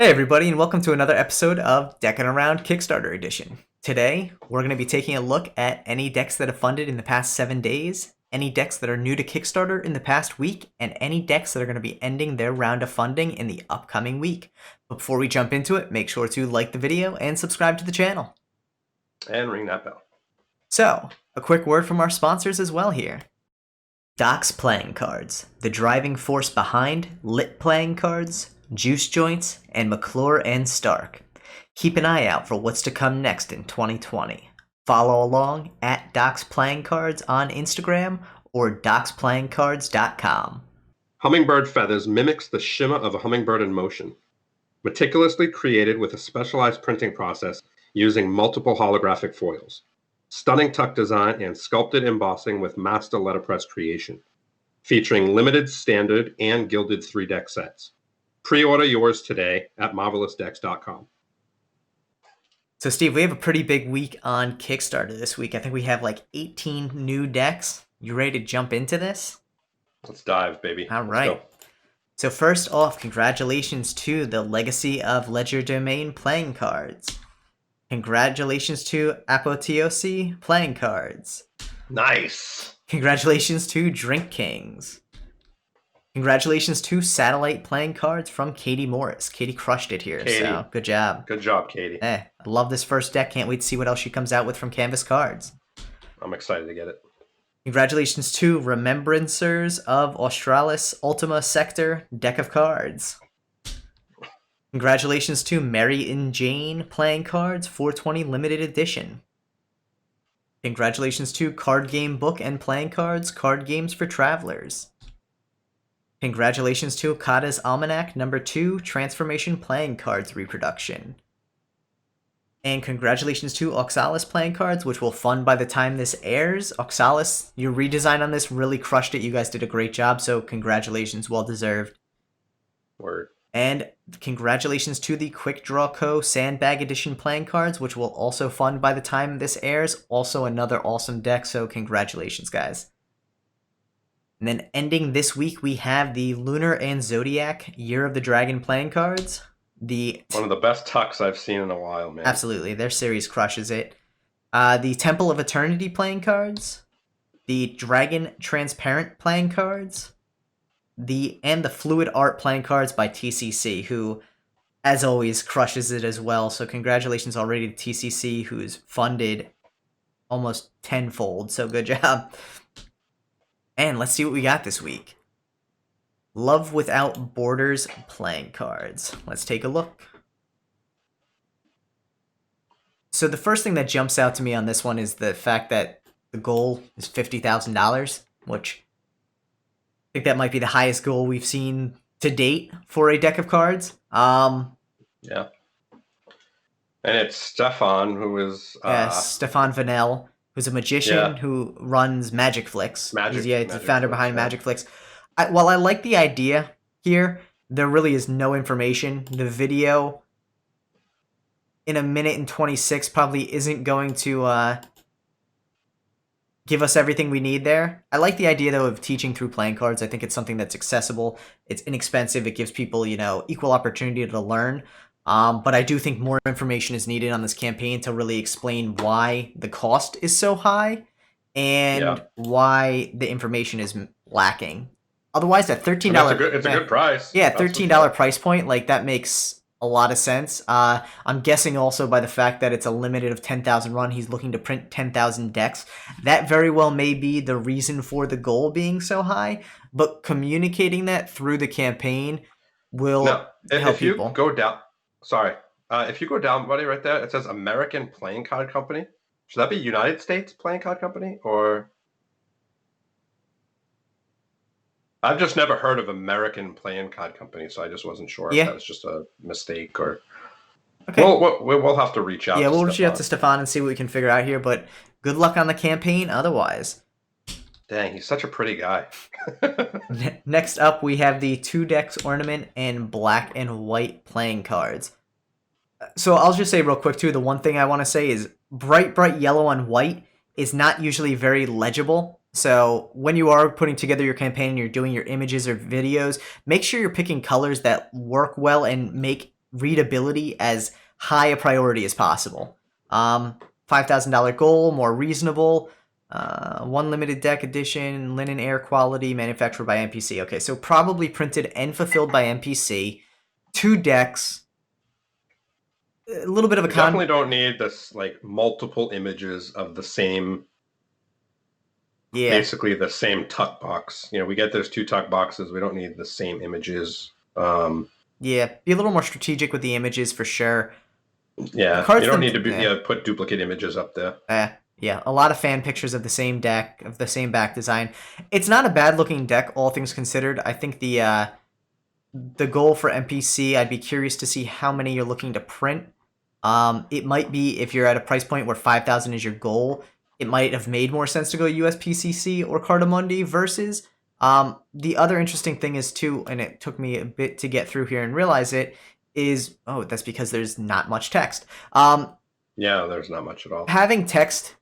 Hey everybody, and welcome to another episode of Deckin Around Kickstarter Edition. Today, we're going to be taking a look at any decks that have funded in the past 7 days, any decks that are new to Kickstarter in the past week, and any decks that are going to be ending their round of funding in the upcoming week. But before we jump into it, make sure to like the video and subscribe to the channel. And ring that bell. So, a quick word from our sponsors as well here. Docks Playing Cards, the driving force behind Lit Playing Cards, Juice Joints, and McClure and Stark. Keep an eye out for what's to come next in 2020. Follow along at Docks Playing Cards on Instagram or docsplayingcards.com. Hummingbird Feathers mimics the shimmer of a hummingbird in motion. Meticulously created with a specialized printing process using multiple holographic foils. Stunning tuck design and sculpted embossing with master letterpress creation. Featuring limited, standard, and gilded 3-deck sets. Pre-order yours today at marvelousdecks.com. So Steve, we have a pretty big week on Kickstarter this week. I think we have like 18 new decks. You ready to jump into this? Let's dive, baby. All right. So first off, congratulations to the Legacy of Legerdemain playing cards. Congratulations to Apotheosis playing cards. Nice. Congratulations to Drink Kings. Congratulations to Satellite playing cards from Katie Morris. Katie crushed it here, Katie. So good job. Good job, Katie. I love this first deck. Can't wait to see what else she comes out with from Canvas Cards. I'm excited to get it. Congratulations to Remembrancers of Australis Ultima Sector deck of cards. Congratulations to Mary and Jane playing cards 420 limited edition. Congratulations to Card Game Book and playing cards Card Games for Travelers. Congratulations to Kata's Almanac number 2 Transformation playing cards reproduction. And congratulations to Oxalis playing cards, which will fund by the time this airs. Oxalis, your redesign on this really crushed it. You guys did a great job, so congratulations, well deserved. Word. And congratulations to the Quick Draw Co. Sandbag Edition playing cards, which will also fund by the time this airs. Also another awesome deck, so congratulations, guys. And then ending this week, we have the Lunar and Zodiac Year of the Dragon playing cards. One of the best tucks I've seen in a while, man. Absolutely, their series crushes it. The Temple of Eternity playing cards. The Dragon Transparent playing cards. And the Fluid Art playing cards by TCC, who, as always, crushes it as well. So congratulations already to TCC, who's funded almost tenfold. So good job. And let's see what we got this week. Love Without Borders playing cards. Let's take a look. So the first thing that jumps out to me on this one is the fact that the goal is $50,000, which I think that might be the highest goal we've seen to date for a deck of cards. Yeah. And it's Stefan, who is... Stefan Vanel, who's a magician who runs Magic Flix. He's the founder behind Magic Flix. While I like the idea here, there really is no information. The video in 1:26 probably isn't going to give us everything we need there. I like the idea, though, of teaching through playing cards. I think it's something that's accessible. It's inexpensive. It gives people, equal opportunity to learn. But I do think more information is needed on this campaign to really explain why the cost is so high and why the information is lacking. Otherwise, that $13... It's a good price. Yeah, $13 price point, like, that makes a lot of sense. I'm guessing also by the fact that it's a limited of 10,000 run, he's looking to print 10,000 decks. That very well may be the reason for the goal being so high, but communicating that through the campaign will help people. If you go down, buddy, right there, it says American Playing Card Company. Should that be United States Playing Card Company, or... I've just never heard of American Playing Card Company, so I just wasn't sure if that was just a mistake or... Okay. We'll have to reach out to we'll reach out to Stefan and see what we can figure out here, but good luck on the campaign otherwise. Dang, he's such a pretty guy. Next up, we have the 2 Decks Ornament and Black and White playing cards. So I'll just say real quick, too, the one thing I want to say is bright yellow on white is not usually very legible. So when you are putting together your campaign and you're doing your images or videos, make sure you're picking colors that work well and make readability as high a priority as possible. $5,000 goal, more reasonable. One limited deck edition, linen air quality, manufactured by NPC. Okay, so probably printed and fulfilled by NPC. 2 decks. A little bit of a We definitely don't need this like multiple images of the same, basically the same tuck box. You know, we get those 2 tuck boxes. We don't need the same images. Yeah, be a little more strategic with the images for sure. Yeah, you don't need to put duplicate images up there. Yeah, a lot of fan pictures of the same deck, of the same back design. It's not a bad looking deck, all things considered. I think the goal for NPC, I'd be curious to see how many you're looking to print. It might be, if you're at a price point where 5,000 is your goal, it might have made more sense to go USPCC or Cardamundi versus. The other interesting thing is too, and it took me a bit to get through here and realize it, is, oh, that's because there's not much text. Yeah, there's not much at all. Having text,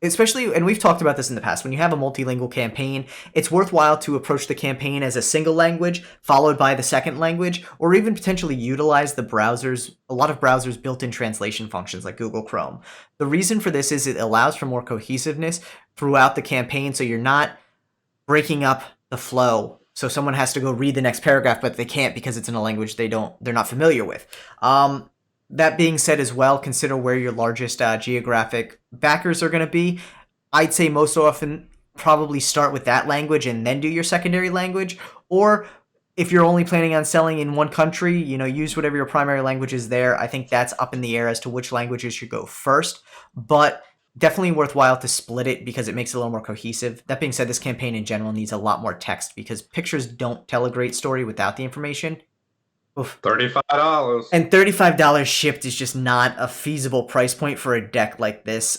especially, and we've talked about this in the past, when you have a multilingual campaign, it's worthwhile to approach the campaign as a single language, followed by the second language, or even potentially utilize the browsers, a lot of browsers built-in translation functions like Google Chrome. The reason for this is it allows for more cohesiveness throughout the campaign, so you're not breaking up the flow. So someone has to go read the next paragraph, but they can't because it's in a language they're not familiar with. That being said as well, consider where your largest geographic backers are going to be. I'd say most often probably start with that language and then do your secondary language. Or if you're only planning on selling in one country, use whatever your primary language is there. I think that's up in the air as to which languages should go first. But definitely worthwhile to split it because it makes it a little more cohesive. That being said, this campaign in general needs a lot more text because pictures don't tell a great story without the information. Oof. $35. And $35 shipped is just not a feasible price point for a deck like this.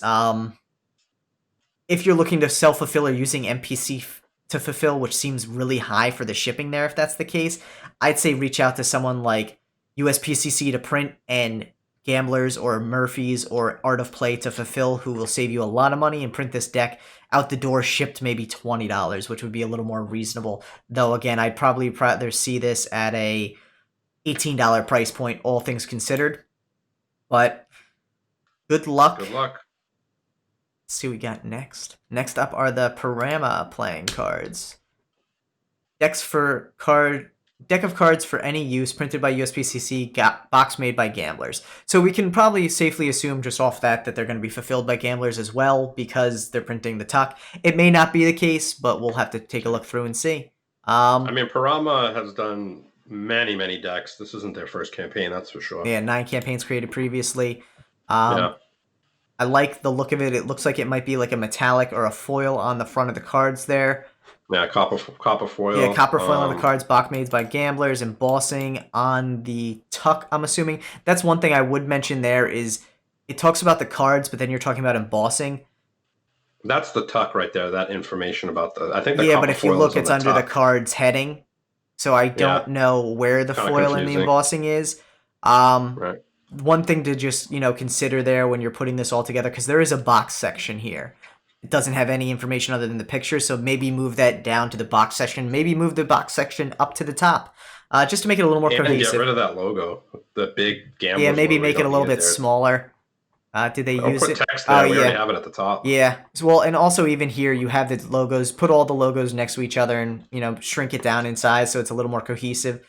If you're looking to self-fulfill or using NPC to fulfill, which seems really high for the shipping there, if that's the case, I'd say reach out to someone like USPCC to print and Gamblers or Murphy's or Art of Play to fulfill, who will save you a lot of money and print this deck out the door shipped maybe $20, which would be a little more reasonable. Though, again, I'd probably rather see this at a $18 price point, all things considered. But good luck. Good luck. Let's see what we got next. Next up are the Parama playing cards. Deck of cards for any use, printed by USPCC, box made by Gamblers. So we can probably safely assume just off that they're going to be fulfilled by Gamblers as well because they're printing the tuck. It may not be the case, but we'll have to take a look through and see. Parama has done many decks. This isn't their first campaign, that's for sure. Yeah, 9 campaigns created previously. I like the look of it. It looks like it might be like a metallic or a foil on the front of the cards there. Yeah, copper foil. Yeah, copper foil on the cards, box made by Gamblers, embossing on the tuck, I'm assuming. That's one thing I would mention there is it talks about the cards, but then you're talking about embossing. That's the tuck right there, that information about the... I think the yeah, but if you look, it's under the cards heading. So I don't know where the foil and the embossing is. Right. One thing to just, consider there when you're putting this all together, because there is a box section here. It doesn't have any information other than the picture, so maybe move that down to the box section. Maybe move the box section up to the top, just to make it a little more cohesive. And get rid of that logo, the big Gamblers. Yeah, maybe make it a little bit smaller. Did they use it? Text there. We already have it at the top. Yeah. Well, and also even here you have the logos. Put all the logos next to each other and shrink it down in size so it's a little more cohesive.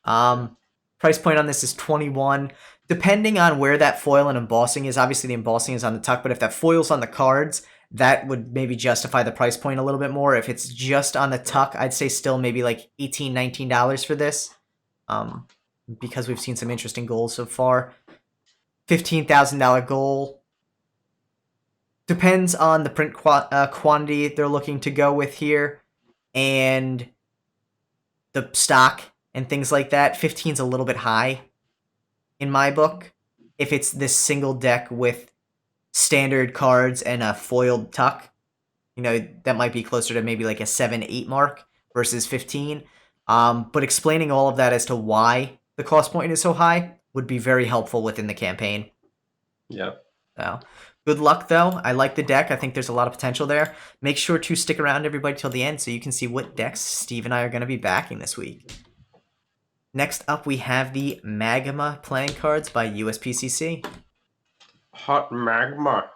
Price point on this is $21. Depending on where that foil and embossing is, obviously the embossing is on the tuck, but if that foil's on the cards, that would maybe justify the price point a little bit more. If it's just on the tuck, I'd say still maybe like $18, $19 for this, because we've seen some interesting goals so far. $15,000 goal. Depends on the print quantity they're looking to go with here, and the stock and things like that. 15's a little bit high in my book. If it's this single deck with standard cards and a foiled tuck, that might be closer to maybe like a 7-8 mark versus 15. But explaining all of that as to why the cost point is so high would be very helpful within the campaign. Yeah. So, good luck, though. I like the deck. I think there's a lot of potential there. Make sure to stick around, everybody, till the end so you can see what decks Steve and I are going to be backing this week. Next up, we have the Magma playing cards by USPCC. Hot magma.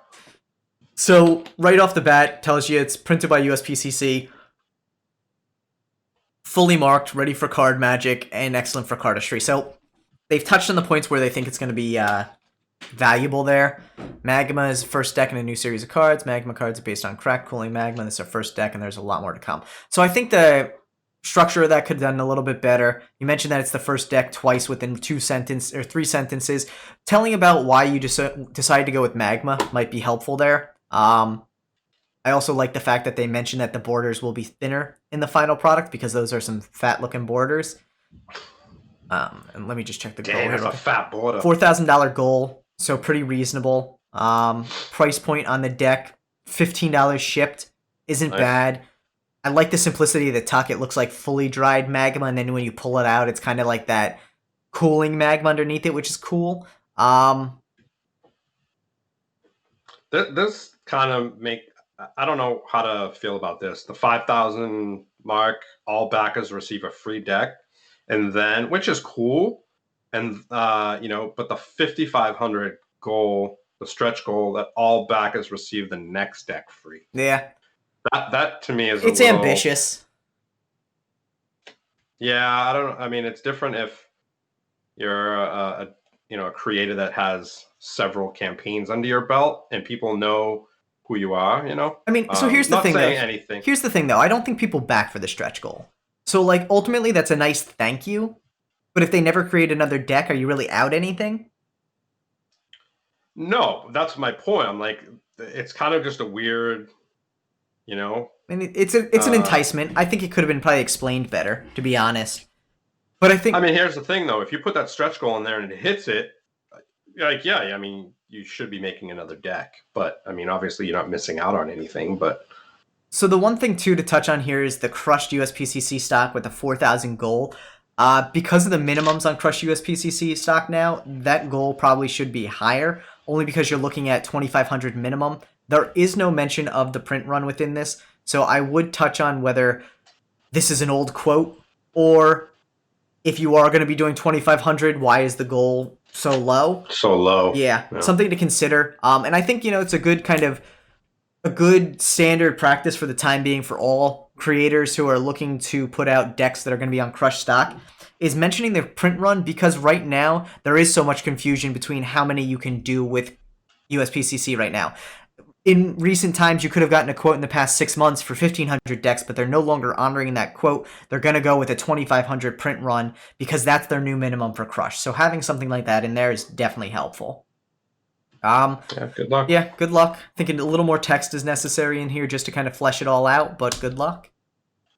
So right off the bat, tells you it's printed by USPCC, fully marked, ready for card magic, and excellent for cardistry. So they've touched on the points where they think it's going to be valuable there. Magma is first deck in a new series of cards. Magma cards are based on crack cooling magma. This is our first deck, and there's a lot more to come. So I think the structure of that could have done a little bit better. You mentioned that it's the first deck twice within 3 sentences. Telling about why you decided to go with Magma might be helpful there. I also like the fact that they mentioned that the borders will be thinner in the final product because those are some fat-looking borders. And let me just check the goal. Dang, that's a fat border. $4,000 goal, so pretty reasonable. Price point on the deck, $15 shipped. Isn't bad. I like the simplicity of the tuck. It looks like fully dried magma, and then when you pull it out, it's kind of like that cooling magma underneath it, which is cool. This kind of I don't know how to feel about this. The 5,000 mark, all backers receive a free deck, and then, which is cool. And, but the 5,500 goal, the stretch goal, that all backers receive the next deck free. Yeah. That to me is it's ambitious. Yeah, I don't know. I mean, it's different if you're a creator that has several campaigns under your belt and people know who you are, I mean, so here's the thing, though. Anything. Here's the thing, though. I don't think people back for the stretch goal. So, like, ultimately, that's a nice thank you. But if they never create another deck, are you really out anything? No, that's my point. I'm like, it's kind of just a weird, I mean, it's an enticement. I think it could have been probably explained better, to be honest. But I think... I mean, here's the thing, though. If you put that stretch goal in there and it hits it, like, yeah, I mean, you should be making another deck. But, I mean, obviously you're not missing out on anything, but... So the one thing, too, to touch on here is the crushed USPCC stock with the 4,000 goal. Because of the minimums on crushed USPCC stock now, that goal probably should be higher, only because you're looking at 2,500 minimum. There is no mention of the print run within this, so I would touch on whether this is an old quote, or if you are going to be doing 2,500, why is the goal so low? So low. Yeah, something to consider. And I think, it's a good a good standard practice for the time being for all creators who are looking to put out decks that are going to be on crushed stock, is mentioning the print run, because right now there is so much confusion between how many you can do with USPCC right now. In recent times, you could have gotten a quote in the past 6 months for 1,500 decks, but they're no longer honoring that quote. They're going to go with a 2,500 print run because that's their new minimum for Crush. So having something like that in there is definitely helpful. Yeah, good luck. Yeah, good luck. Thinking a little more text is necessary in here just to kind of flesh it all out, but good luck.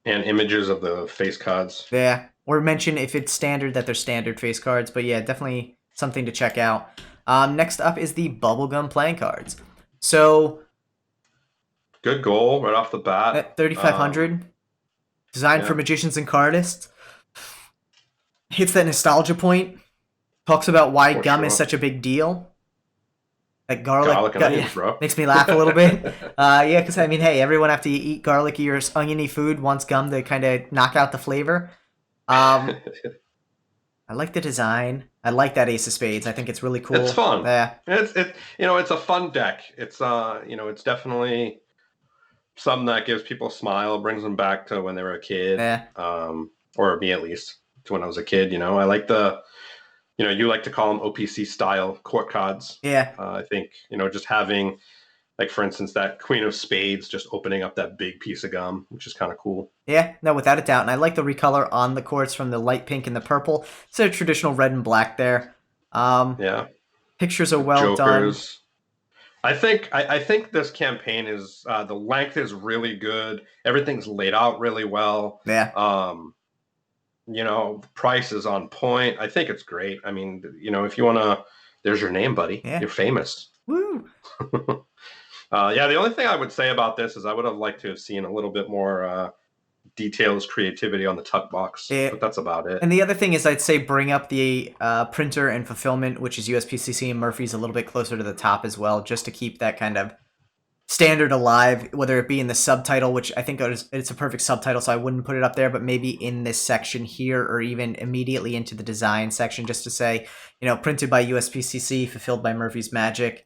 And images of the face cards. Yeah, or mention if it's standard that they're standard face cards, but yeah, definitely something to check out. Next up is the Bubblegum playing cards. So, good goal right off the bat. At 3,500, designed for magicians and cardists. Hits that nostalgia point. Talks about why gum is such a big deal. Like garlic and onions, bro. Makes me laugh a little bit. Yeah, because I mean, hey, everyone after you eat garlicky or oniony food wants gum to kind of knock out the flavor. I like the design. I like that Ace of Spades. I think it's really cool. It's fun. Yeah. It's a fun deck. It's it's definitely something that gives people a smile, brings them back to when they were a kid. Yeah. Or me at least, to when I was a kid. I like the, you like to call them OPC style court cards. Yeah. I think, just having, like, for instance, that Queen of Spades just opening up that big piece of gum, which is kind of cool. Yeah, no, without a doubt. And I like the recolor on the courts from the light pink and the purple. Instead of traditional red and black there. Yeah. Pictures are well Jokers. done. I think this campaign is, the length is really good. Everything's laid out really well. Yeah. The price is on point. I think it's great. I mean, if you want to, there's your name, buddy. Yeah. You're famous. Woo! The only thing I would say about this is I would have liked to have seen a little bit more details, creativity on the tuck box, but that's about it. And the other thing is, I'd say bring up the printer and fulfillment, which is USPCC and Murphy's, a little bit closer to the top as well, just to keep that kind of standard alive, whether it be in the subtitle, which I think it's a perfect subtitle, so I wouldn't put it up there, but maybe in this section here, or even immediately into the design section, just to say, printed by USPCC, fulfilled by Murphy's Magic,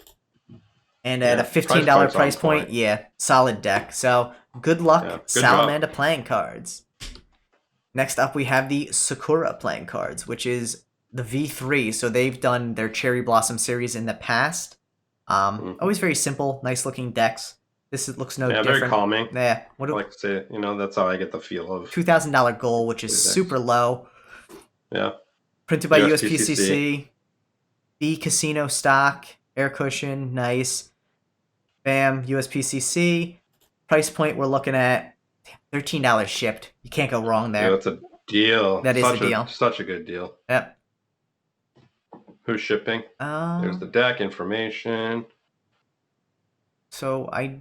and at a $15 price point, yeah, solid deck. So good luck, good Salamander job. playing cards. Next up, we have the Sakura playing cards, which is the V3. So they've done their Cherry Blossom series in the past. Always very simple, nice looking decks. Looks no different. Very calming. Yeah, I like to say, that's how I get the feel of $2,000 goal, which is super low. Yeah. Printed by USPCC. B Casino stock, air cushion, nice. Bam, USPCC. Price point we're looking at $13 shipped. You can't go wrong there. Yeah, that's a deal. That is a deal. Such a good deal. Yep. Who's shipping? There's the deck information. So I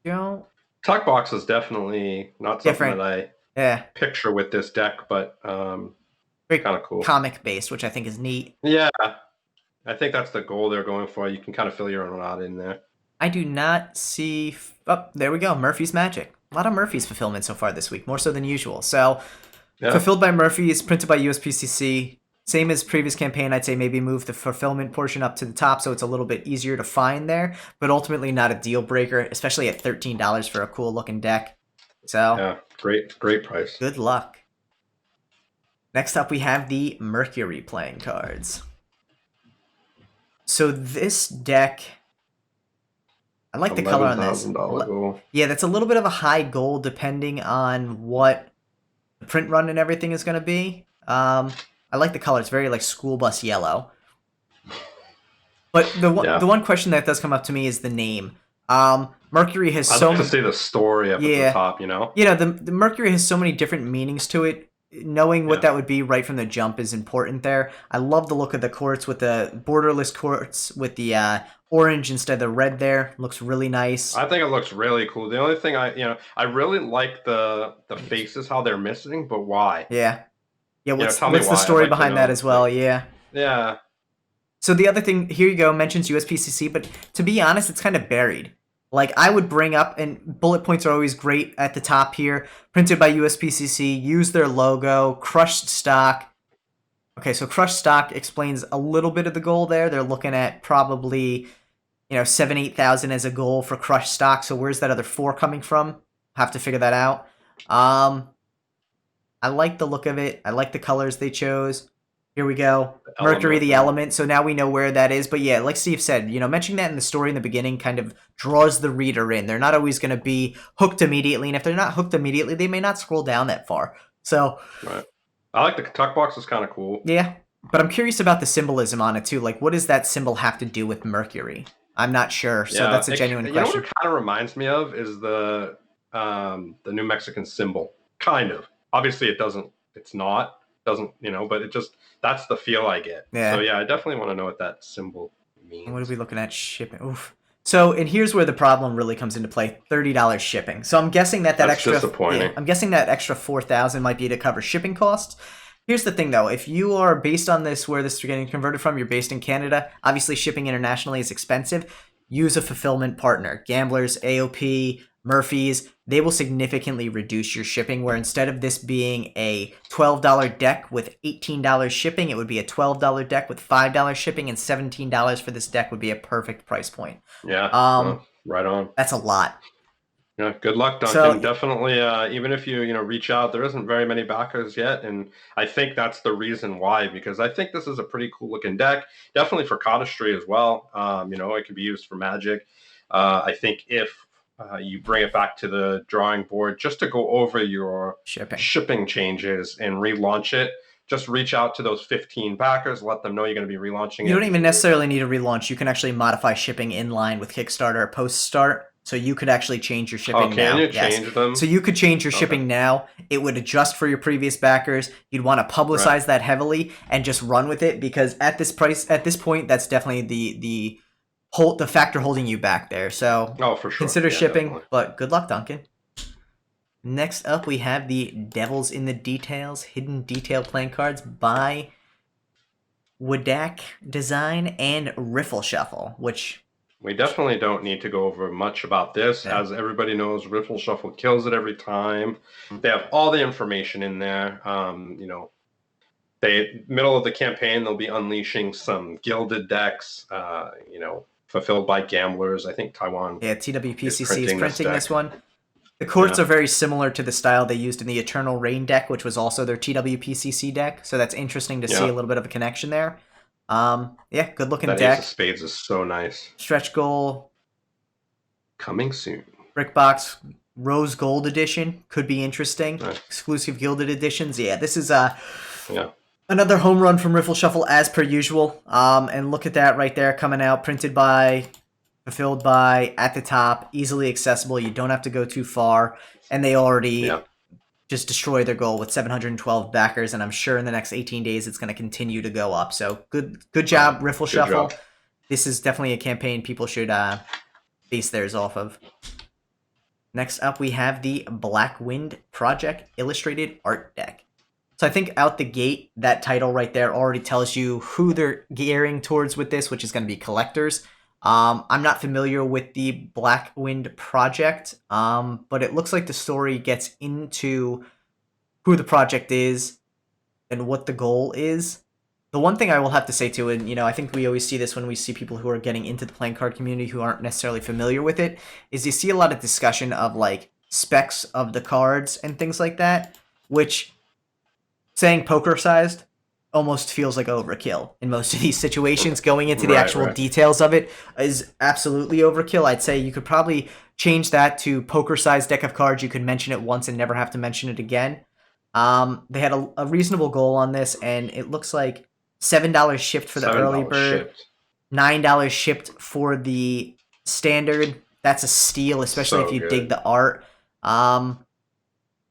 don't. Tuck box is definitely not something that I picture with this deck, but very kind of cool. Comic based, which I think is neat. Yeah, I think that's the goal they're going for. You can kind of fill your own lot in there. I do not see. Oh, there we go. Murphy's Magic. A lot of Murphy's fulfillment so far this week, more so than usual. So, fulfilled by Murphy's, printed by USPCC. Same as previous campaign, I'd say maybe move the fulfillment portion up to the top so it's a little bit easier to find there, but ultimately not a deal breaker, especially at $13 for a cool looking deck. So yeah, great price. Good luck. Next up, we have the Mercury playing cards. So this deck, I like the color on this. Goal. Yeah, that's a little bit of a high goal depending on what the print run and everything is going to be. I like the color. It's very like school bus yellow. But the one question that does come up to me is the name. Mercury has I'd like to see the story up at the top, the Mercury has so many different meanings to it. Knowing what that would be right from the jump is important there. I love the look of the quartz with the borderless quartz with the orange instead of the red there. Looks really nice. I think it looks really cool. The only thing I really like the faces, how they're missing, but why? Yeah. Yeah, what's the story behind that as well? Yeah. Yeah. So the other thing, here you go, mentions USPCC, but to be honest, it's kind of buried. Like, I would bring up, and bullet points are always great at the top here, printed by USPCC, use their logo, crushed stock. Okay, so crushed stock explains a little bit of the goal there. They're looking at probably, 7,000-8,000 as a goal for crushed stock. So where's that other 4 coming from? Have to figure that out. I like the look of it. I like the colors they chose. Here we go. Mercury, the element. So now we know where that is. But yeah, like Steve said, mentioning that in the story in the beginning kind of draws the reader in. They're not always going to be hooked immediately. And if they're not hooked immediately, they may not scroll down that far. So, right. I like the tuck box. Is kind of cool. Yeah. But I'm curious about the symbolism on it too. Like, what does that symbol have to do with Mercury? I'm not sure. So that's a genuine question. You know what it kind of reminds me of is the New Mexican symbol. Kind of. Obviously, it's not. Doesn't, but it just, that's the feel I get. Yeah. So yeah, I definitely want to know what that symbol means. What are we looking at? Shipping. Oof. So, and here's where the problem really comes into play: $30 shipping. So I'm guessing that's extra. Disappointing. Yeah, I'm guessing that extra $4,000 might be to cover shipping costs. Here's the thing, though: if you are based on this, where this is getting converted from, you're based in Canada. Obviously, shipping internationally is expensive. Use a fulfillment partner: Gamblers, AOP, Murphy's. They will significantly reduce your shipping, where instead of this being a $12 deck with $18 shipping, it would be a $12 deck with $5 shipping, and $17 for this deck would be a perfect price point. Yeah, right on. That's a lot. Yeah, good luck, Duncan. So, definitely, even if you reach out, there isn't very many backers yet, and I think that's the reason why, because I think this is a pretty cool looking deck, definitely for cardistry as well. It could be used for Magic. I think if you bring it back to the drawing board just to go over your shipping changes and relaunch it. Just reach out to those 15 backers, let them know you're going to be relaunching it. You don't even necessarily need a relaunch. You can actually modify shipping in line with Kickstarter post-start. So you could actually change your shipping now. Can you change them? So you could change your shipping now. It would adjust for your previous backers. You'd want to publicize that heavily and just run with it, because at this point, that's definitely the factor holding you back there. So for sure. Consider shipping, definitely. But good luck, Duncan. Next up, we have the Devils in the Details Hidden Detail playing cards by Wodak Design and Riffle Shuffle, which We definitely don't need to go over much about this. Yeah. As everybody knows, Riffle Shuffle kills it every time. They have all the information in there. They middle of the campaign, they'll be unleashing some gilded decks, fulfilled by gamblers. I think Taiwan Yeah, is TWPCC is printing this printing deck. this one. The cards Yeah. are very similar to the style they used in the Eternal Rain deck, which was also their TWPCC deck. So that's interesting to see a little bit of a connection there. Yeah, good looking That Ace deck. of Spades is so nice. Stretch goal, Coming soon. brick box, rose gold edition could be interesting. Nice. Exclusive gilded editions. Yeah, this is Yeah. another home run from Riffle Shuffle as per usual. And look at that right there coming out, printed by, fulfilled by, at the top, easily accessible. You don't have to go too far, and they already just destroy their goal with 712 backers, and I'm sure in the next 18 days it's going to continue to go up. So good job, Riffle Shuffle. Job. This is definitely a campaign people should base theirs off of. Next up, we have the Black Wind Project Illustrated Art Deck. So I think out the gate, that title right there already tells you who they're gearing towards with this, which is going to be collectors. I'm not familiar with the Black Wind Project, but it looks like the story gets into who the project is and what the goal is. The one thing I will have to say too, and I think we always see this when we see people who are getting into the playing card community who aren't necessarily familiar with it, is you see a lot of discussion of like specs of the cards and things like that, which saying poker sized almost feels like overkill in most of these situations. Going into the actual details of it is absolutely overkill. I'd say you could probably change that to poker sized deck of cards. You could mention it once and never have to mention it again. They had a reasonable goal on this, and it looks like $7 shipped for the early bird, $9 shipped for the standard. That's a steal, especially if you dig the art.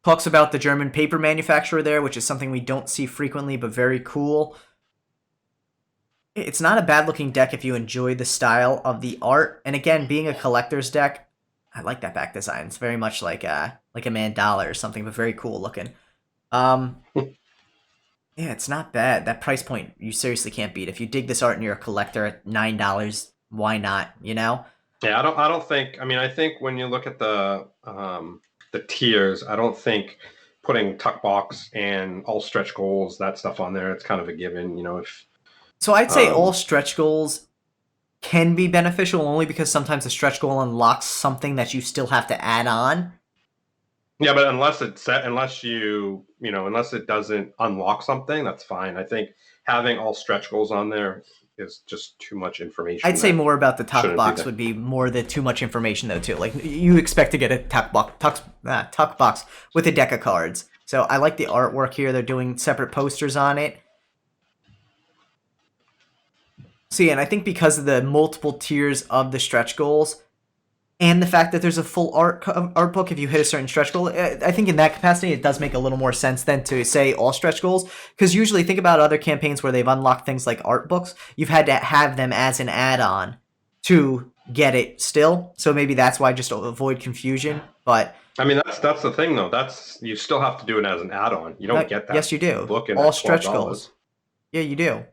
Talks about the German paper manufacturer there, which is something we don't see frequently, but very cool. It's not a bad-looking deck if you enjoy the style of the art. And again, being a collector's deck, I like that back design. It's very much like a mandala or something, but very cool looking. Yeah, it's not bad. That price point, you seriously can't beat. If you dig this art and you're a collector at $9, why not? Yeah, I don't think. I mean, I think when you look at the tiers, I don't think putting tuck box and all stretch goals, that stuff on there, it's kind of a given. So I'd say all stretch goals can be beneficial only because sometimes a stretch goal unlocks something that you still have to add on. Yeah, but unless it doesn't unlock something, that's fine. I think having all stretch goals on there is just too much information. I'd say more about the tuck box would be more the too much information though too. Like you expect to get a tuck box with a deck of cards. So I like the artwork here. They're doing separate posters on it. So yeah, and I think because of the multiple tiers of the stretch goals, and the fact that there's a full art book if you hit a certain stretch goal, I think in that capacity it does make a little more sense than to say all stretch goals. Because usually, think about other campaigns where they've unlocked things like art books. You've had to have them as an add-on to get it still. So maybe that's why, just to avoid confusion. But I mean, that's the thing though. You still have to do it as an add-on. You don't get that. Yes, you do. Book in all stretch $12. Goals. Yeah, you do.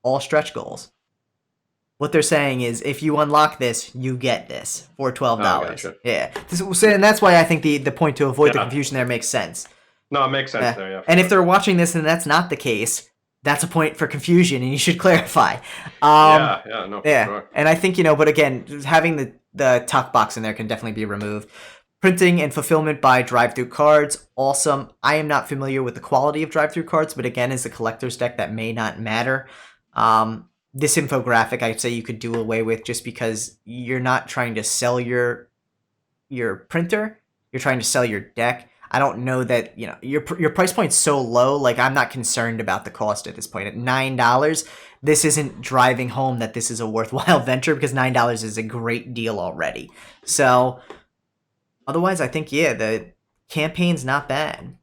All stretch goals. What they're saying is, if you unlock this, you get this for $12. Gotcha. Yeah, and that's why I think the point to avoid the confusion there makes sense. No, it makes sense there. Yeah. And if they're watching this and that's not the case, that's a point for confusion, and you should clarify. For sure. And I think but again, having the tuck box in there can definitely be removed. Printing and fulfillment by drive-through cards, awesome. I am not familiar with the quality of drive-through cards, but again, as a collector's deck, that may not matter. This infographic, I'd say you could do away with just because you're not trying to sell your printer. You're trying to sell your deck. I don't know that, your price point's so low. Like, I'm not concerned about the cost at this point. At $9, this isn't driving home that this is a worthwhile venture because $9 is a great deal already. So, otherwise, I think, the campaign's not bad.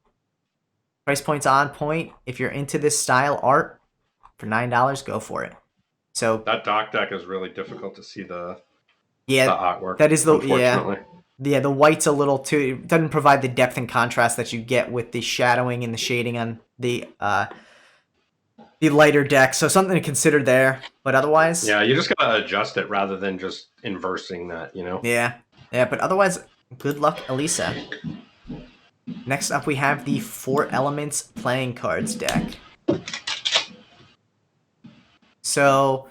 Price point's on point. If you're into this style art, for $9, go for it. So that dock deck is really difficult to see the artwork. That is the white's a little too. It doesn't provide the depth and contrast that you get with the shadowing and the shading on the the lighter deck. So something to consider there. But otherwise, Yeah, you just gotta adjust it rather than just inversing that, you know? yeah. Yeah, but otherwise, good luck, Elisa. Next up, we have the 4 Elements playing cards deck. So,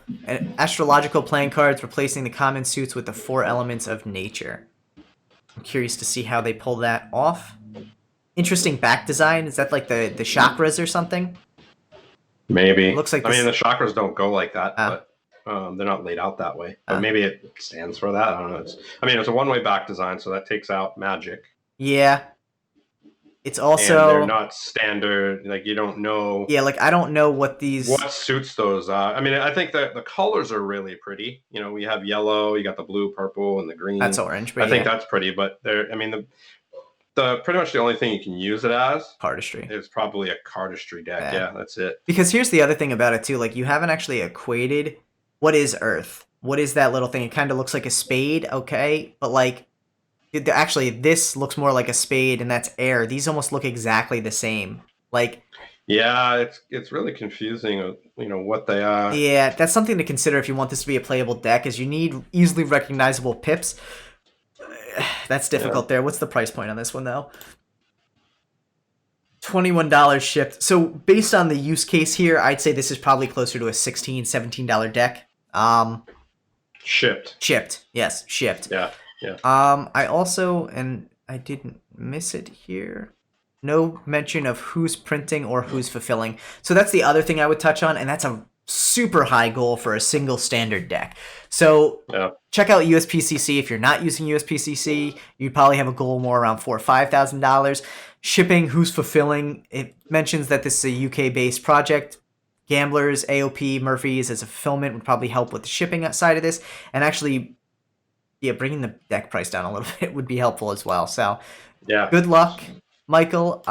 astrological playing cards replacing the common suits with the 4 elements of nature. I'm curious to see how they pull that off. Interesting back design. Is that like the chakras or something? Maybe. Looks like I mean, this. the chakras don't go like that, Ah, but they're not laid out that way. But ah. maybe it stands for that. I don't know. It's a one-way back design, so that takes out magic. Yeah. It's And they're also. not standard. Like, you don't know Yeah, like I don't know what these. what suits those. I mean, I think that the colors are really pretty. You know, we have yellow, you got the blue, purple, and the green. That's orange, but I think yeah. that's pretty. But I mean, the pretty much the only thing you can use it as Cardistry. is probably a cardistry deck. Yeah, that's it. Because here's the other thing about it too. Like you haven't actually equated what is Earth. What is that little thing? It kind of looks like a spade, okay, but like. Actually, this looks more like a spade, and that's air. These almost look exactly the same. Like, yeah, it's really confusing. You know what they are. yeah, that's something to consider if you want this to be a playable deck. Is you need easily recognizable pips. That's difficult there. What's the price point on this one though? $21 shipped. So based on the use case here, I'd say this is probably closer to a $16, $17 deck. Shipped. Shipped. Yes, shipped. Yeah. Yeah. I also, and I didn't miss it here, no mention of who's printing or who's fulfilling. So that's the other thing I would touch on, and that's a super high goal for a single standard deck. So check out USPCC. If you're not using USPCC, you'd probably have a goal more around $4,000 or $5,000. Shipping, who's fulfilling, it mentions that this is a UK-based project. Gamblers, AOP, Murphy's as a fulfillment would probably help with the shipping side of this, and actually... yeah, bringing the deck price down a little bit would be helpful as well. So, yeah. Good luck, Michael.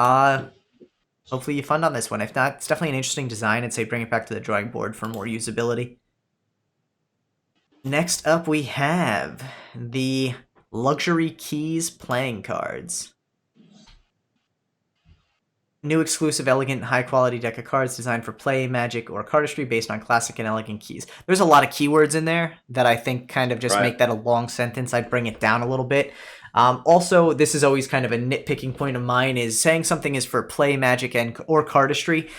Hopefully you fund on this one. If not, it's definitely an interesting design. I'd say bring it back to the drawing board for more usability. Next up, we have the Luxury Keys playing cards. New exclusive, elegant, high-quality deck of cards designed for play, magic, or cardistry based on classic and elegant keys. There's a lot of keywords in there that I think kind of just make that a long sentence. I'd bring it down a little bit. Also, this is always kind of a nitpicking point of mine, is saying something is for play, magic, or cardistry.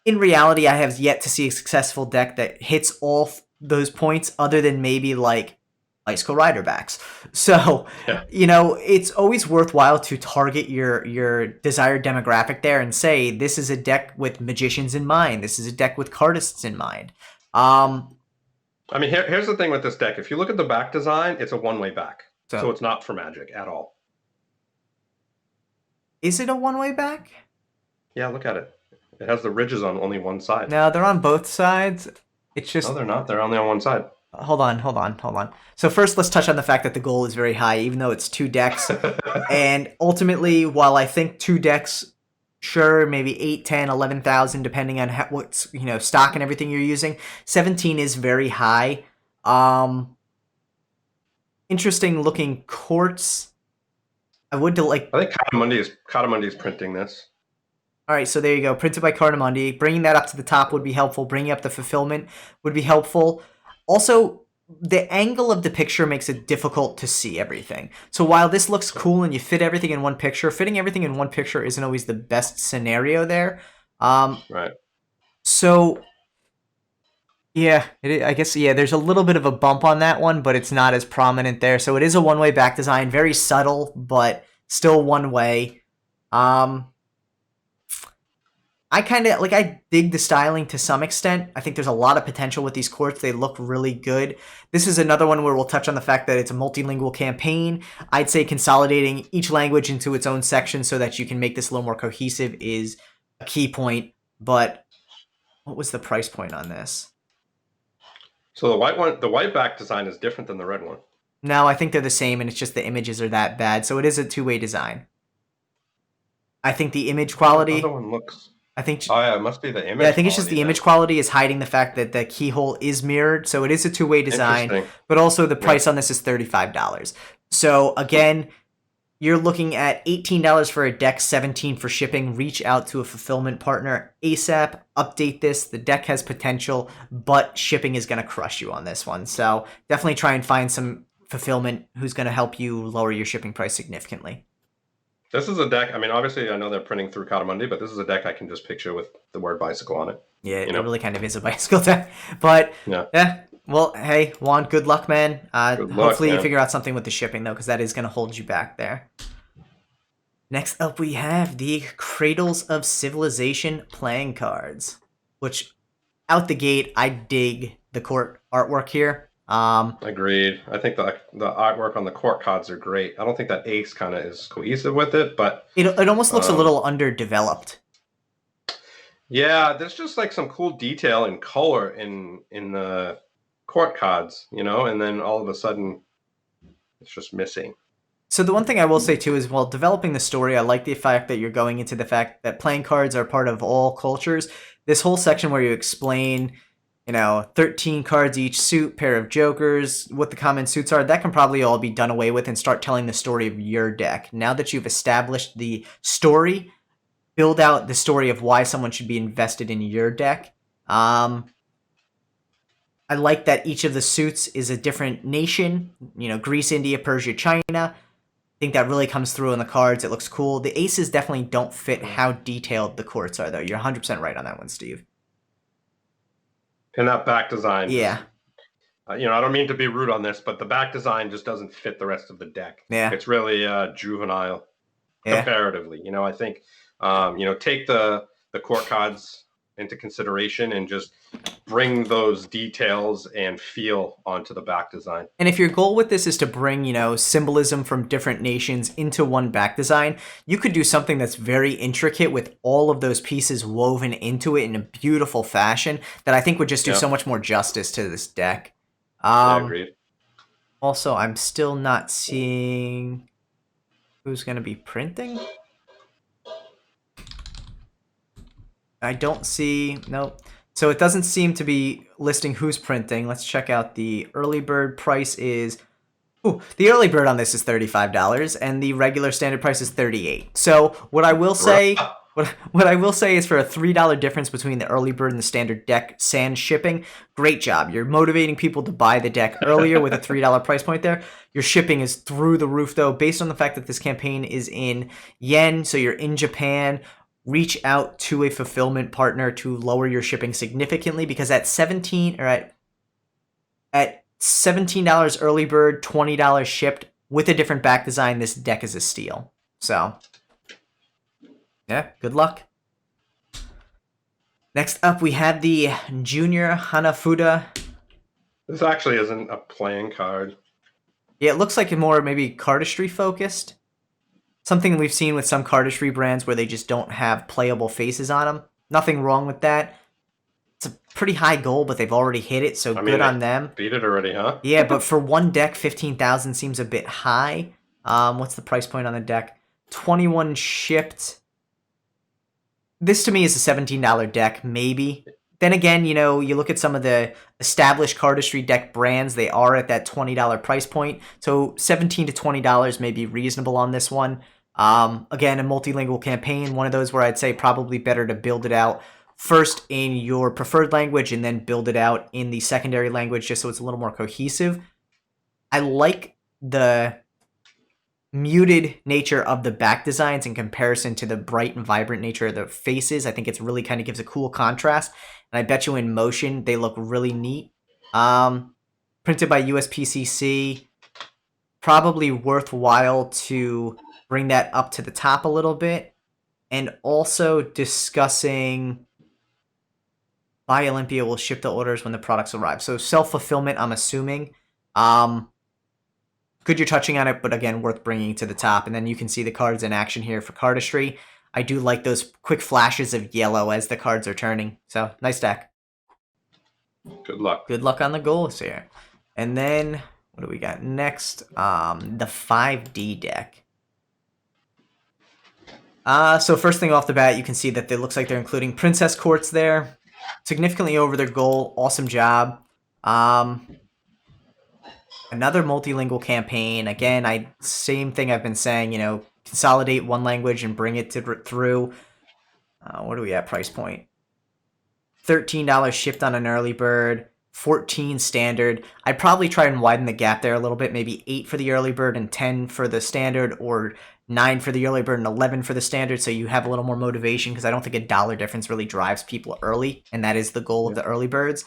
In reality, I have yet to see a successful deck that hits all those points other than maybe like Icicle Riderbacks. So, you know, it's always worthwhile to target your desired demographic there and say, this is a deck with magicians in mind. This is a deck with cardists in mind. I mean, here's the thing with this deck. If you look at the back design, it's a one-way back. So it's not for magic at all. Is it a one-way back? Yeah, look at it. It has the ridges on only one side. No, they're on both sides. It's just... no, they're not. They're only on one side. Hold on. So first, let's touch on the fact that the goal is very high, even though it's 2 decks. And ultimately, while I think 2 decks, sure, maybe 8, 10, 11,000, depending on what's, you know, stock and everything you're using, 17 is very high. Interesting looking quartz. I think Cadamundi is printing this. All right, so there you go. Printed by Cadamundi. Bringing that up to the top would be helpful. Bringing up the fulfillment would be helpful. Also, the angle of the picture makes it difficult to see everything. So while this looks cool and you fit everything in one picture, fitting everything in one picture isn't always the best scenario there. Right. So, yeah, I guess, there's a little bit of a bump on that one, but it's not as prominent there. So it is a one-way back design. Very subtle, but still one way. I dig the styling to some extent. I think there's a lot of potential with these quartz. They look really good. This is another one where we'll touch on the fact that it's a multilingual campaign. I'd say consolidating each language into its own section so that you can make this a little more cohesive is a key point. But what was the price point on this? So the white back design is different than the red one. No, I think they're the same, and it's just the images are that bad. So it is a 2-way design. I think the image quality... The other one looks... it must be the image. Yeah, I think it's just the image quality is hiding the fact that the keyhole is mirrored. So it is a 2-way design, but also the price on this is $35. So again, You're looking at $18 for a deck, $17 for shipping. Reach out to a fulfillment partner ASAP. Update this. The deck has potential, but shipping is going to crush you on this one. So definitely try and find some fulfillment who's going to help you lower your shipping price significantly. This is a deck. I mean, obviously, I know they're printing through Cotamundi, but this is a deck I can just picture with the word bicycle on it. Yeah, it really kind of is a bicycle deck. But yeah. Well, hey, Juan, good luck, man. Hopefully you figure out something with the shipping, though, because that is going to hold you back there. Next up, we have the Cradles of Civilization playing cards, which, out the gate, I dig the court artwork here. Agreed. I think the artwork on the court cards are great. I don't think that ace kind of is cohesive with it, but... It almost looks a little underdeveloped. Yeah, there's just like some cool detail and color in the court cards, you know, and then all of a sudden it's just missing. So the one thing I will say too is, while developing the story, I like the fact that you're going into the fact that playing cards are part of all cultures. This whole section where you explain, 13 cards each suit, pair of jokers, what the common suits are, that can probably all be done away with and start telling the story of your deck. Now that you've established the story, build out the story of why someone should be invested in your deck. I like that each of the suits is a different nation, Greece, India, Persia, China. I think that really comes through in the cards. It looks cool. The aces definitely don't fit how detailed the courts are, though. You're 100% right on that one, Steve. And that back design. Yeah. I don't mean to be rude on this, but the back design just doesn't fit the rest of the deck. Yeah. It's really juvenile comparatively. I think, take the court cards into consideration and just bring those details and feel onto the back design. And if your goal with this is to bring, symbolism from different nations into one back design, you could do something that's very intricate with all of those pieces woven into it in a beautiful fashion that I think would just do so much more justice to this deck. Agreed. Also, I'm still not seeing who's going to be printing. I don't see... Nope. So it doesn't seem to be listing who's printing. Let's check out the early bird price is... Ooh, the early bird on this is $35, and the regular standard price is $38. So what I will say... What I will say is, for a $3 difference between the early bird and the standard deck sans shipping, great job. You're motivating people to buy the deck earlier with a $3 price point there. Your shipping is through the roof, though, based on the fact that this campaign is in yen, so you're in Japan. Reach out to a fulfillment partner to lower your shipping significantly, because at $17 early bird, $20 shipped with a different back design, this deck is a steal. So, yeah, good luck. Next up, we have the Junior Hanafuda. This actually isn't a playing card. Yeah, it looks like more maybe cardistry focused. Something we've seen with some cardistry brands where they just don't have playable faces on them. Nothing wrong with that. It's a pretty high goal, but they've already hit it, so good on them. Beat it already, huh? Yeah, but for one deck, 15,000 seems a bit high. What's the price point on the deck? 21 shipped. This to me is a $17 deck, maybe. Then again, you look at some of the established cardistry deck brands, they are at that $20 price point. So $17 to $20 may be reasonable on this one. Again, a multilingual campaign, one of those where I'd say probably better to build it out first in your preferred language and then build it out in the secondary language just so it's a little more cohesive. I like the muted nature of the back designs in comparison to the bright and vibrant nature of the faces. I think it's really kind of gives a cool contrast. And I bet you in motion, they look really neat. Printed by USPCC. Probably worthwhile to bring that up to the top a little bit. And also discussing Buy Olympia will ship the orders when the products arrive. So self-fulfillment, I'm assuming. Good you're touching on it, but again, worth bringing to the top. And then you can see the cards in action here for cardistry. I do like those quick flashes of yellow as the cards are turning. So, nice deck. Good luck. Good luck on the goals here. And then, what do we got next? The 5D deck. So first thing off the bat, you can see that it looks like they're including Princess Courts there. Significantly over their goal. Awesome job. Another multilingual campaign. Again, same thing I've been saying. Consolidate one language and bring it through. What are we at price point? $13 shipped on an early bird. 14 standard. I'd probably try and widen the gap there a little bit. Maybe 8 for the early bird and 10 for the standard, or 9 for the early bird and 11 for the standard, so you have a little more motivation, because I don't think a dollar difference really drives people early, and that is the goal of the early birds.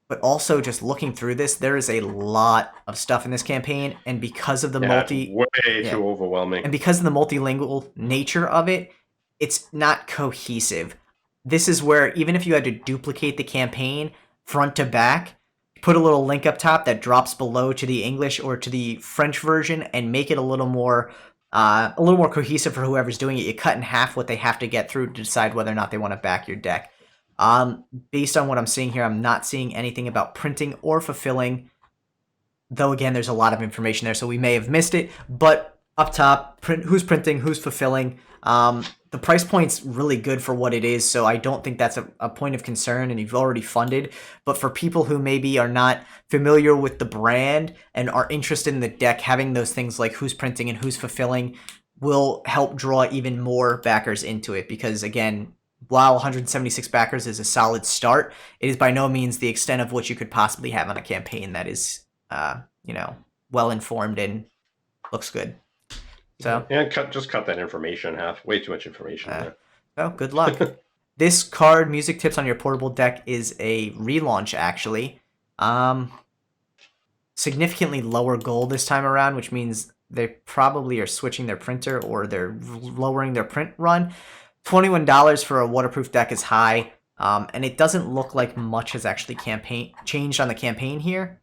But also, just looking through this, there is a lot of stuff in this campaign, and because of the too overwhelming, and because of the multilingual nature of it, it's not cohesive. This is where, even if you had to duplicate the campaign front to back, put a little link up top that drops below to the English or to the French version, and make it a little more cohesive for whoever's doing it. You cut in half what they have to get through to decide whether or not they want to back your deck. Based on what I'm seeing here, I'm not seeing anything about printing or fulfilling, though again, there's a lot of information there, so we may have missed it. But up top, who's printing, who's fulfilling. The price point's really good for what it is, so I don't think that's a point of concern, and you've already funded. But for people who maybe are not familiar with the brand and are interested in the deck, having those things like who's printing and who's fulfilling will help draw even more backers into it, because again, while 176 backers is a solid start, it is by no means the extent of what you could possibly have on a campaign that is, well informed and looks good. So just cut that information in half. Way too much information there. Oh, good luck. This card, Music Tips on Your Portable Deck, is a relaunch, actually. Significantly lower goal this time around, which means they probably are switching their printer, or they're lowering their print run. $21 for a waterproof deck is high, and it doesn't look like much has actually changed on the campaign here.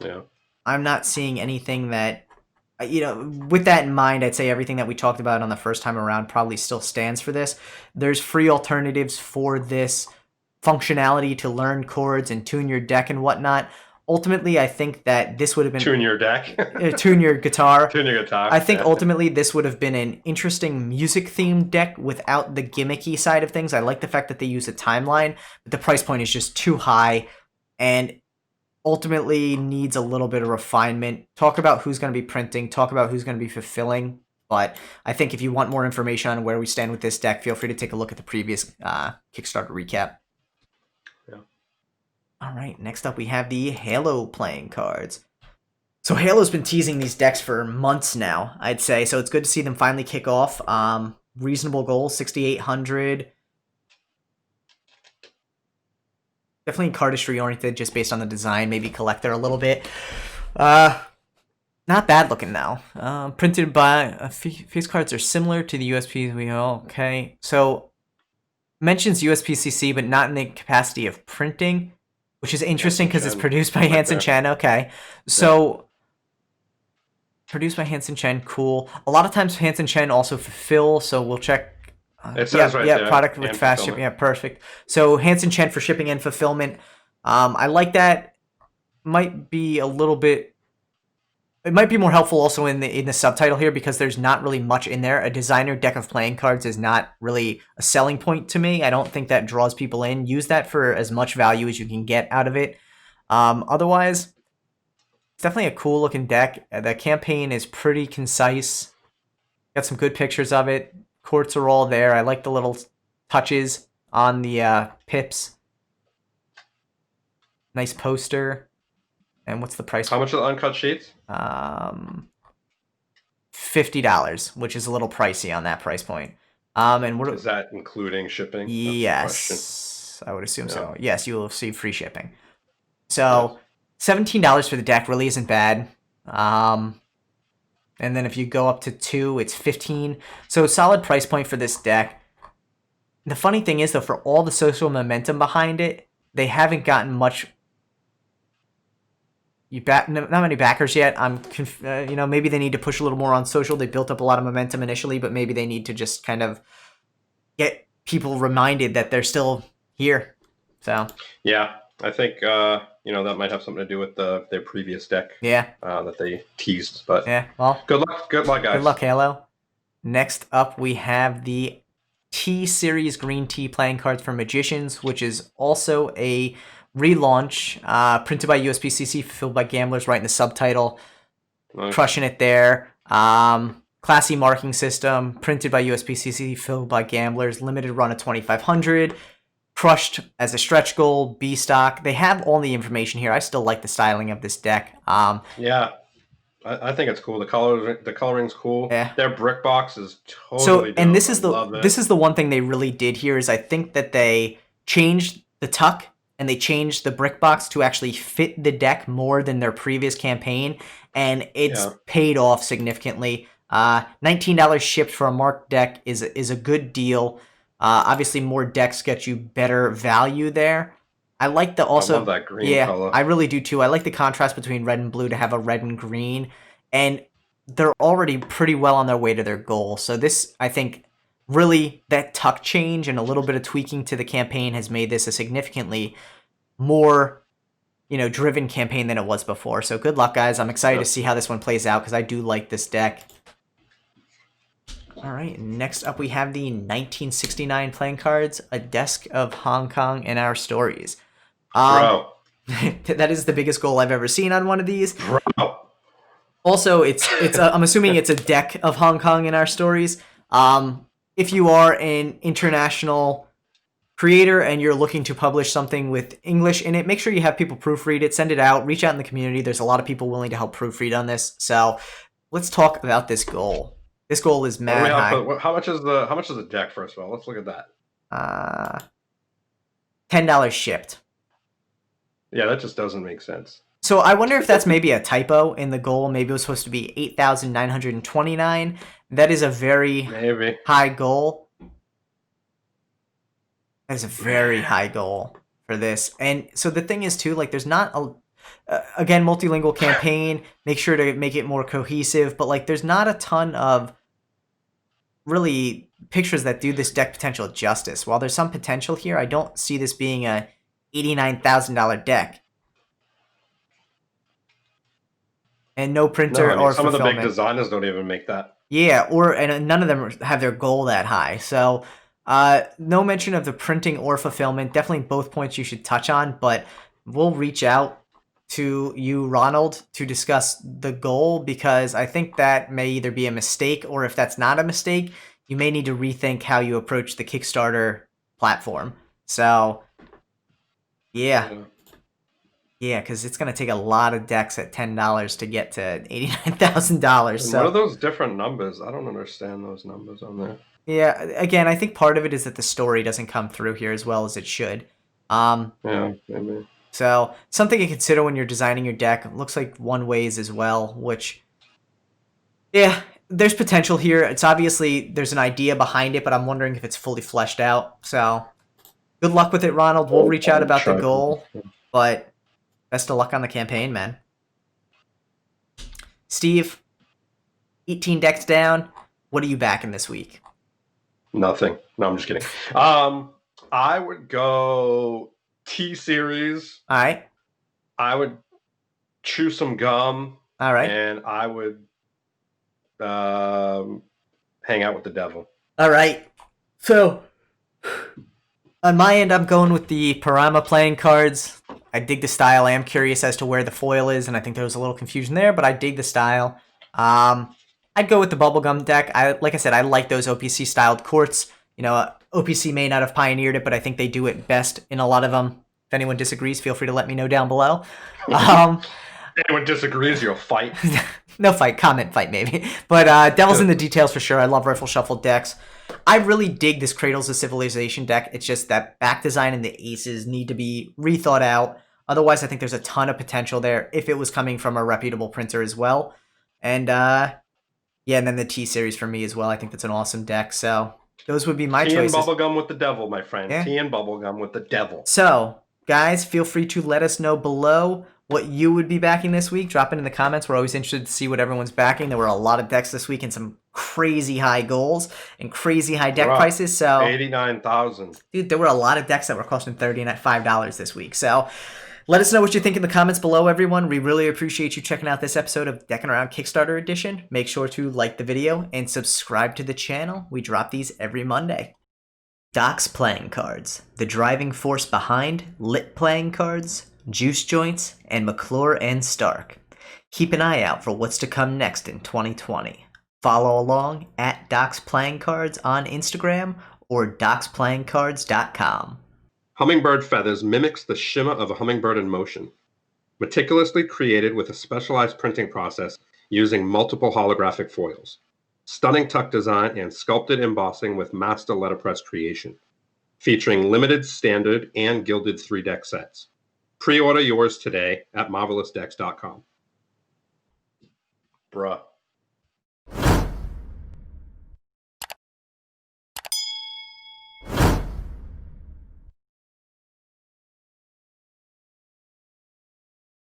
Yeah. I'm not seeing anything that, with that in mind, I'd say everything that we talked about on the first time around probably still stands for this. There's free alternatives for this functionality to learn chords and tune your deck and whatnot. Ultimately, I think that this would have been... Tune your deck? Tune your guitar. Tune your guitar. I think ultimately this would have been an interesting music-themed deck without the gimmicky side of things. I like the fact that they use a timeline, but the price point is just too high, and ultimately needs a little bit of refinement. Talk about who's going to be printing, talk about who's going to be fulfilling, but I think if you want more information on where we stand with this deck, feel free to take a look at the previous Kickstarter recap. Yeah. All right, next up we have the Halo playing cards. So Halo's been teasing these decks for months now, I'd say, so it's good to see them finally kick off. Reasonable goal, 6,800. Definitely cardistry oriented, just based on the design, maybe collector a little bit. Not bad looking now. Printed by face cards are similar to the USP. Okay, so mentions USPCC, but not in the capacity of printing, which is interesting because it's produced by Hansen Chen. Okay, so produced by Hansen Chen, cool. A lot of times Hansen Chen also fulfill, so we'll check. It says right there. Product with fast shipping. Yeah, perfect. So Hansen Chen for shipping and fulfillment. I like that. Might be a little bit. It might be more helpful also in the subtitle here, because there's not really much in there. A designer deck of playing cards is not really a selling point to me. I don't think that draws people in. Use that for as much value as you can get out of it. Otherwise, it's definitely a cool looking deck. The campaign is pretty concise. Got some good pictures of it. Courts are all there. I like the little touches on the pips. Nice poster. And what's the price? How much are the uncut sheets? $50, which is a little pricey on that price point. And what is that including shipping? Yes, I would assume so. Yes, you will receive free shipping. So $17 for the deck really isn't bad. And then if you go up to 2, it's $15. So solid price point for this deck. The funny thing is, though, for all the social momentum behind it, they haven't gotten much. Not many backers yet. Maybe they need to push a little more on social. They built up a lot of momentum initially, but maybe they need to just kind of get people reminded that they're still here. So yeah, I think that might have something to do with their previous deck. Yeah. That they teased. But yeah, well, good luck, guys. Good luck, Halo. Next up, we have the T-Series Green Tea playing cards for Magicians, which is also a relaunch, printed by USPCC, fulfilled by gamblers, right in the subtitle. Nice. Crushing it there. Classy marking system, printed by USPCC, filled by gamblers, limited run of 2,500. Crushed as a stretch goal, B stock. They have all the information here. I still like the styling of this deck. Yeah, I think it's cool. The coloring's cool. Yeah. Their brick box is totally So, dope. and this is the one thing they really did here is I think that they changed the tuck and they changed the brick box to actually fit the deck more than their previous campaign, and it's paid off significantly. $19 shipped for a marked deck is a good deal. Obviously, more decks get you better value there. I like the also. I love that green color. I really do too. I like the contrast between red and blue to have a red and green, and they're already pretty well on their way to their goal. So this, I think, really that tuck change and a little bit of tweaking to the campaign has made this a significantly more, driven campaign than it was before. So good luck, guys. I'm excited to see how this one plays out because I do like this deck. All right, next up we have the 1969 playing cards, A Desk of Hong Kong in Our Stories. Bro. That is the biggest goal I've ever seen on one of these. Bro. Also, I'm assuming it's a deck of Hong Kong in Our Stories. If you are an international creator and you're looking to publish something with English in it, make sure you have people proofread it, send it out, reach out in the community. There's a lot of people willing to help proofread on this. So let's talk about this goal. This goal is mad high. How much is the deck, first of all? Let's look at that. $10 shipped. Yeah, that just doesn't make sense. So I wonder if that's maybe a typo in the goal. Maybe it was supposed to be 8,929. That is a very high goal. That is a very high goal for this. And so the thing is, too, like, there's not again, multilingual campaign. Make sure to make it more cohesive. But, like, there's not a ton of really pictures that do this deck potential justice. While there's some potential here, I don't see this being a $89,000 deck. And no printer or some of the big fulfillment. designers don't even make that. Yeah, and none of them have their goal that high. So no mention of the printing or fulfillment. Definitely both points you should touch on, but we'll reach out to you, Ronald, to discuss the goal, because I think that may either be a mistake, or if that's not a mistake, you may need to rethink how you approach the Kickstarter platform. So, yeah, because it's going to take a lot of decks at $10 to get to $89,000. So what are those different numbers? I don't understand those numbers on there. Yeah, again, I think part of it is that the story doesn't come through here as well as it should. Yeah, maybe. So something to consider when you're designing your deck. It looks like one ways as well, which, yeah, there's potential here. It's obviously, there's an idea behind it, but I'm wondering if it's fully fleshed out. So good luck with it, Ronald. We'll reach out about the goal, but best of luck on the campaign, man. Steve, 18 decks down. What are you backing this week? Nothing. No, I'm just kidding. I would go T-Series. All right. I would chew some gum. All right. And I would hang out with the devil. All right. So on my end, I'm going with the Parama playing cards. I dig the style. I am curious as to where the foil is, and I think there was a little confusion there, but I dig the style. I'd go with the bubblegum deck. Like I said, I like those OPC styled courts. OPC may not have pioneered it, but I think they do it best in a lot of them. If anyone disagrees, feel free to let me know down below. Anyone disagrees, you'll fight. No fight, comment fight maybe. But devil's in the details for sure. I love Riffle Shuffle decks. I really dig this Cradles of Civilization deck. It's just that back design and the aces need to be rethought out. Otherwise, I think there's a ton of potential there if it was coming from a reputable printer as well. And yeah, and then the T-Series for me as well. I think that's an awesome deck. So those would be my choices. Tea and bubblegum with the devil, my friend. Yeah. Tea and bubblegum with the devil. So, guys, feel free to let us know below what you would be backing this week. Drop it in the comments. We're always interested to see what everyone's backing. There were a lot of decks this week and some crazy high goals and crazy high deck prices. So 89,000. Dude, there were a lot of decks that were costing $35 this week. So let us know what you think in the comments below, everyone. We really appreciate you checking out this episode of Deckin Around Kickstarter Edition. Make sure to like the video and subscribe to the channel. We drop these every Monday. Docks Playing Cards, the driving force behind Lit Playing Cards, Juice Joints, and McClure and Stark. Keep an eye out for what's to come next in 2020. Follow along at Docks Playing Cards on Instagram or docksplayingcards.com. Hummingbird Feathers mimics the shimmer of a hummingbird in motion. Meticulously created with a specialized printing process using multiple holographic foils. Stunning tuck design and sculpted embossing with master letterpress creation. Featuring limited, standard, and gilded 3-deck sets. Pre-order yours today at marvelousdecks.com. Bruh.